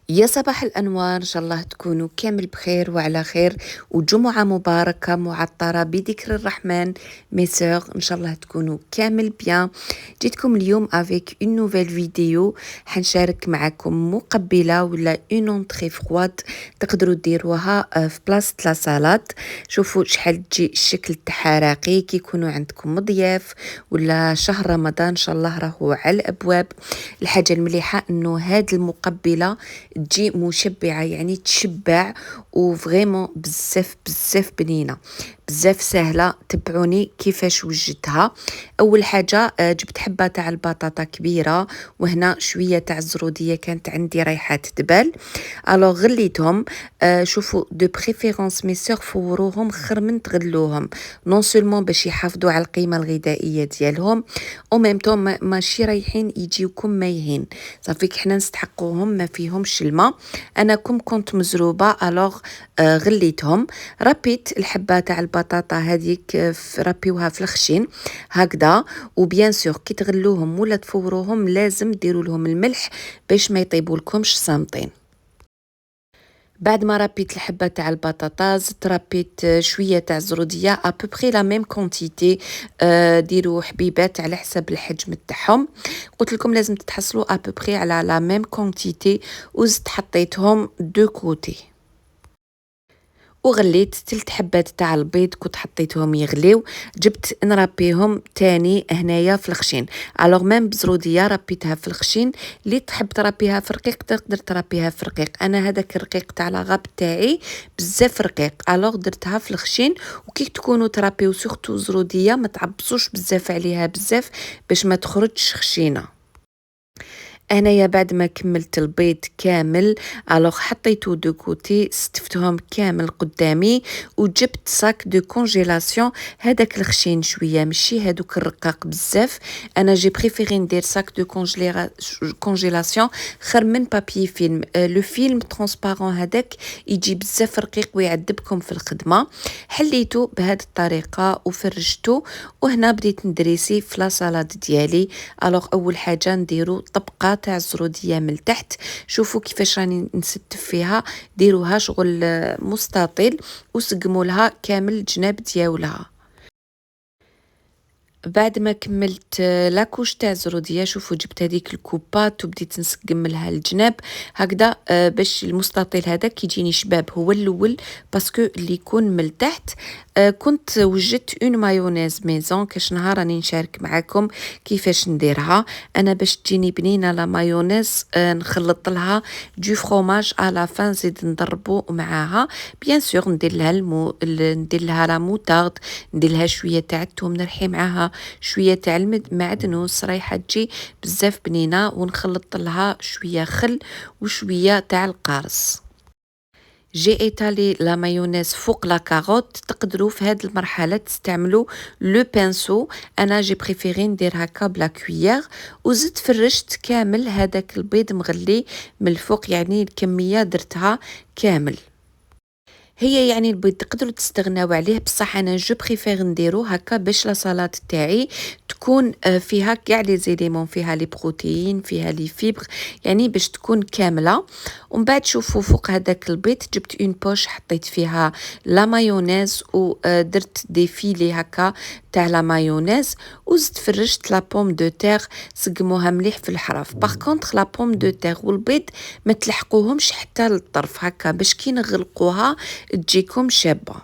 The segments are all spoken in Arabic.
يا صباح الأنوار، إن شاء الله تكونوا كامل بخير وعلى خير، وجمعة مباركة معطرة بذكر الرحمن. ميسور إن شاء الله تكونوا كامل بيان. جيتكم اليوم افيك اون نوفيل فيديو، حنشارك معكم مقبلة ولا اون اونتري فرواد تقدروا ديروها في بلاصة لا سالاد. شوفوا شحال تجي الشكل تاعها راقي كي يكونوا عندكم مضياف ولا شهر رمضان ان شاء الله راهو على الابواب. الحاجة المليحة انه هاد المقبلة تجي مشبعة، يعني تشبع وفريمون بزاف بزاف بنينة، بزاف سهلة. تبعوني كيفاش وجدتها. اول حاجة جبت حبة تاع البطاطا كبيرة، وهنا شوية تاع الزرودية كانت عندي رايحة تدبل. الوغ غليتهم. شوفوا دو بريفيرونس مي سور فوروهم خير من تغلوهم، نون سولمون باش يحافظوا على القيمة الغذائية ديالهم، او ميم طون ماشي رايحين يجيوكم مايهين. صافيك حنا نستحقوهم ما فيهمش الماء. انا كنت مزروبة الوغ غليتهم. ربيت الحبة تاع البطاطا هذيك ربيوها في الخشين هكذا. وبيان سور كي تغلوهم ولا تفوروهم لازم ديروا لهم الملح باش ما يطيبولكمش صامتين. بعد ما ربيت الحبة تاع البطاطا زدت ربيت شوية تاع الزرودية ابوبخي لا ميم كونتيتي. ديروا حبيبات على حسب الحجم تاعهم. قلت لكم لازم تتحصلوا ابوبخي على لا ميم كونتيتي، وزدت حطيتهم دو كوتي. وغليت 3 حبات تاع البيض كنت حطيتهم يغليو، جبت نربيهم تاني هنايا في الخشين. الوغ ميم بزروديه ربيتها في الخشين، اللي تحب تربيها في رقيق تقدر تربيها في رقيق. انا هذاك الرقيق تاع لاغاب تاعي بزاف رقيق الوغ درتها في الخشين. وكي تكونوا تربيو سورتو زروديه ما تعبصوش بزاف عليها بزاف باش ما تخرجش خشينه. انايا بعد ما كملت البيض كامل الوغ حطيتو دو كوتي، ستفتهم كامل قدامي، وجبت ساك دو كونجيلاسيون. هذاك الخشين شويه ماشي هذوك الرقاق بزاف. انا جي بريفيري ندير ساك دو كونجيلاسيون خير من بابي فيلم. لو فيلم ترونسبارون هذاك يجي بزاف رقيق ويعذبكم في الخدمه. حليته بهذه الطريقه وفرجته، وهنا بديت ندريسي في لا سالاد ديالي. الوغ اول حاجه نديرو طبقه تاع الزروديه من تحت. شوفوا كيفاش راني نستف فيها، ديروها شغل مستطيل وسقموا لها كامل الجناب ديالها. بعد ما كملت لاكوش تاع الزروديه، شوفوا جبت هذيك الكوبات وبديت نسقم لها الجناب هكذا باش المستطيل هذا كيجيني شباب هو الاول باسكو اللي يكون من تحت. كنت وجدت اون مايونيز ميزون كاش نهار راني نشارك معاكم كيفاش نديرها. انا باش تجيني بنينه لا مايونيز نخلط لها دو فروماج على فان، زيد نضربو معاها بيان سور ندير لها ندير لها لا موتارد، ندير لها شويه تاع الثوم، نرحي معاها شويه تاع المعدنوس رايحه تجي بزاف بنينه، ونخلط لها شويه خل وشويه تاع القارص. جي ايطالي لا مايونيز فوق لا كاروت. تقدروا في هذه المرحله تستعملوا لو بانسو، انا جي بريفيري ندير هكا بلا كويير. وزدت فرشت كامل هذاك البيض مغلي من الفوق، يعني الكميه درتها كامل. هي يعني البيض تقدروا تستغناو عليه، بصح انا جو بريفير نديرو هكا باش لا سالاد تاعي تكون فيها كاع لي زيليمون، فيها لي بروتيين، فيها لي فيبر، يعني باش تكون كامله. ومن بعد شوفوا فوق هذاك البيض جبت اون بوش حطيت فيها لا مايونيز، ودرت دي فيلي هكا تاع لا مايونيز. وزدت فرشت لا بوم دو تير، سقموها مليح في الحراف. باغ كونطخ لا بوم دو تير والبيض ما تلحقوهمش حتى للطرف هكا باش كي نغلقوها تجيكم شابة.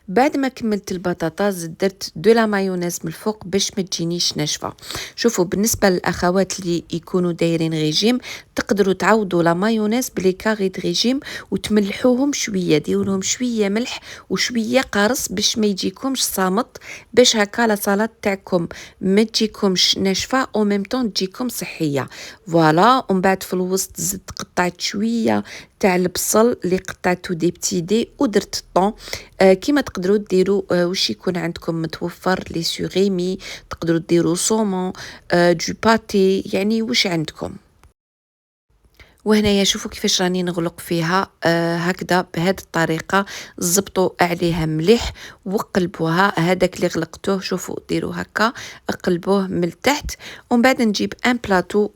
بعد ما كملت البطاطا درت دو لا مايونيز من الفوق باش ما تجينيش ناشفه. شوفوا بالنسبه للاخوات اللي يكونوا دايرين ريجيم تقدروا تعوضوا لا مايونيز بلي كاري د ريجيم وتملحوهم شويه، ديروا لهم شويه ملح وشويه قرص باش ما يجيكمش صامت، باش هكا لا سالاد تاعكم ما تجيكمش ناشفه او ميم طون تجيكم صحيه. فوالا. ومن بعد في الوسط زدت قطعت شويه تاع البصل اللي قطعته دي بتي دي، ودرت الطون. كيما تقدروا ديروا واش يكون عندكم متوفر لي سوريمي، تقدروا ديروا صومون، دو باتي، يعني واش عندكم. وهنايا شوفوا كيفاش راني نغلق فيها هكذا بهذه الطريقه. زبطوا عليها مليح وقلبوها. هذاك اللي غلقتوه شوفوا ديروا هكا، قلبوه من التحت، ومن بعد نجيب ان بلاطو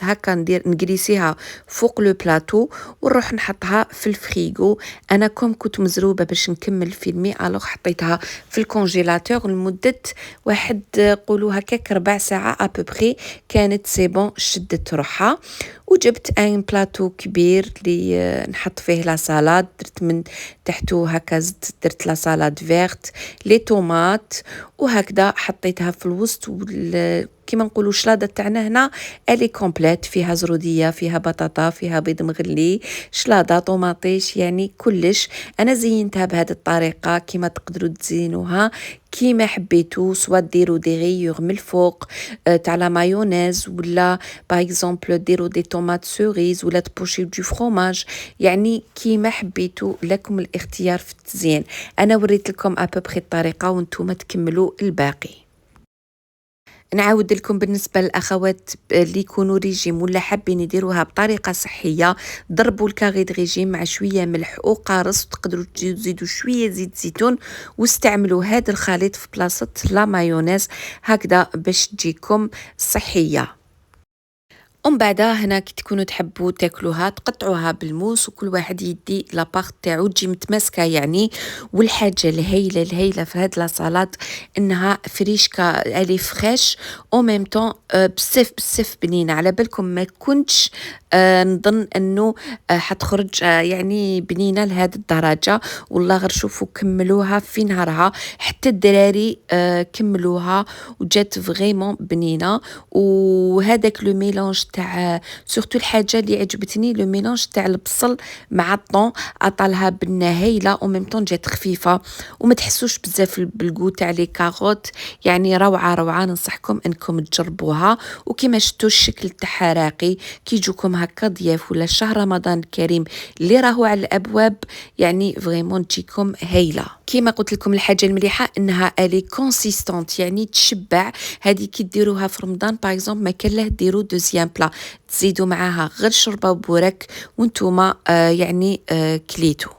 هكا ندير نجليسيها فوق لو بلاطو ونروح نحطها في الفريغو. انا كنت مزروبه باش نكمل فيلمي، الوغ حطيتها في الكونجيلاتور لمده واحد قولوا هكاك 4 ساعات ابوبري. كانت سي بون شدت روحها. وجبت ان بلاطو كبير اللي نحط فيه لا سالاد، درت من تحتو هكا درت لا سالاد فيرت لي طوماط، وهكذا حطيتها في الوسط. كيما نقولوا شلاضه تاعنا هنا الي كومبليت، فيها زروديه، فيها بطاطا، فيها بيض مغلي، شلاضه، طوماطيش، يعني كلش. انا زينتها بهذه الطريقه، كيما تقدروا تزينوها كيما حبيتو، سوا ديروا دي غيور من الفوق تاع لا مايونيز، ولا باغ اكزومبل ديروا دي طوماط سوريز، ولا تبوشيو دو فروماج، يعني كيما حبيتو، لكم الاختيار في التزيين. انا وريت لكم ابوبري الطريقه وانتم تكملوا الباقي. نعاود لكم بالنسبه للاخوات اللي يكونوا ريجيم ولا حابين يديروها بطريقه صحيه، ضربوا الكاري د ريجيم مع شويه ملح وقارص، وتقدروا تزيدوا شويه زيت زيتون، واستعملوا هذا الخليط في بلاصه لا مايونيز هكذا باش تجيكم صحيه. ومن بعدها هنا كي تكونوا تحبوا تاكلوها تقطعوها بالموس، وكل واحد يدي لابارت تاعو تجي متماسكه يعني. والحاجه الهيله في هاد لا سالاد انها فريشكا الي فريش او ميم طون بزاف بنينه. على بالكم ما كنتش نظن انه حتخرج يعني بنينه لهذه الدرجه. والله غير شوفوا كملوها في نهارها، حتى الدراري كملوها وجات فريمون بنينه. وهذاك لو ميلونج تاع سورتو الحاجه اللي عجبتني لو ميلونج تاع البصل مع الطون، عطالها بنه هايله او ميم طون جات خفيفه، وما تحسوش بزاف بالغو تاع لي كاروت. يعني روعه ننصحكم انكم تجربوها. وكما شفتوا الشكل تاعها راقي، كي يجوكم هكا ضياف ولا شهر رمضان الكريم اللي راهو على الابواب، يعني فريمون تجيكم هايله. كيما قلت لكم الحاجه المليحه انها الي كونسيستونت، يعني تشبع. هذه كي ديروها في رمضان باغ اكزومبل ما كان له ديروا دوزيام بلا، تزيدوا معاها غير شربه وبورك وانتوما يعني كليتو.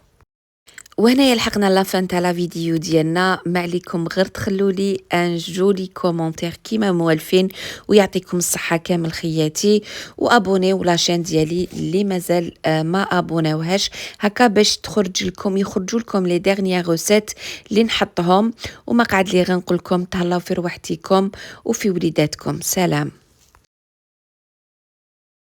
وهنا يلحقنا لافان تاع لا فيديو ديالنا. ما عليكم غير تخلوا لي ان جولي كومونتير كيما موالفين، ويعطيكم الصحه كامل خياتي. وابونيو لاشين ديالي اللي مازال ما ابوناوهاش، هكا باش يخرجوا لكم لي ديرنيير روسيت اللي نحطهم. وما قعد لي غير نقول لكم تهلاو في روحتكم وفي وليداتكم. سلام.